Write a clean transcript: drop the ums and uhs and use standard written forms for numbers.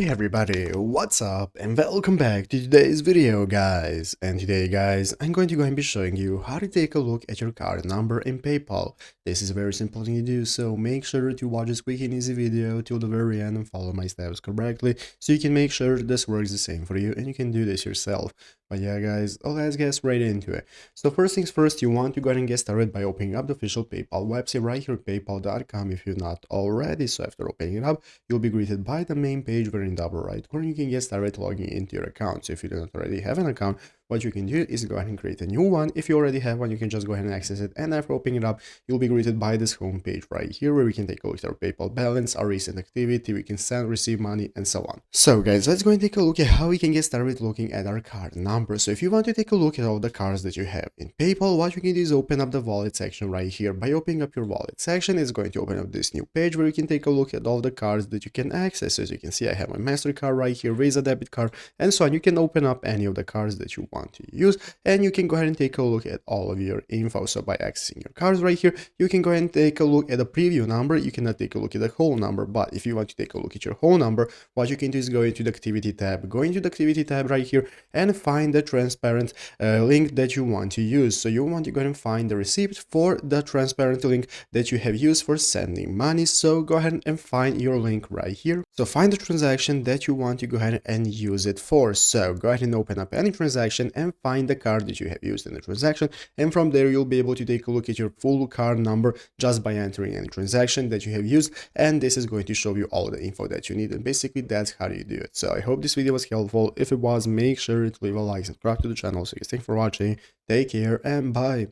Hey everybody, what's up and welcome back to today's video guys. And today guys, I'm going to go and be showing you how to take a look at your card number in PayPal. This is a very simple thing to do, so make sure to watch this quick and easy video till the very end and follow my steps correctly so you can make sure this works the same for you and you can do this yourself. But yeah guys, let's get right into it. So first things first, you want to go ahead and get started by opening up the official PayPal website right here at paypal.com if you're not already. So after opening it up, you'll be greeted by the main page where in the upper right corner you can get started logging into your account. So if you do not already have an account, what you can do is go ahead and create a new one. If you already have one, you can just go ahead and access it. And after opening it up, you'll be greeted by this home page right here where we can take a look at our PayPal balance, our recent activity, we can send, receive money, and so on. So guys, let's go and take a look at how we can get started looking at our card number. So if you want to take a look at all the cards that you have in PayPal, what you can do is open up the wallet section right here. By opening up your wallet section, it's going to open up this new page where you can take a look at all the cards that you can access. So as you can see, I have my MasterCard right here, Visa debit card, and so on. You can open up any of the cards that you want to use, and you can go ahead and take a look at all of your info. So by accessing your cards right here, you can go ahead and take a look at the preview number. You cannot take a look at the whole number, but if you want to take a look at your whole number, what you can do is go into the activity tab, go into the activity tab right here and find the transparent link that you want to use. So you want to go ahead and find the receipt for the transparent link that you have used for sending money. So go ahead and find your link right here. So find the transaction that you want to go ahead and use it for. So go ahead and open up any transaction and find the card that you have used in the transaction, and from there you'll be able to take a look at your full card number just by entering any transaction that you have used, and this is going to show you all the info that you need, and basically that's how you do it. So I hope this video was helpful. If it was, make sure to leave a like, subscribe to the channel. So guys, thanks for watching, take care, and bye.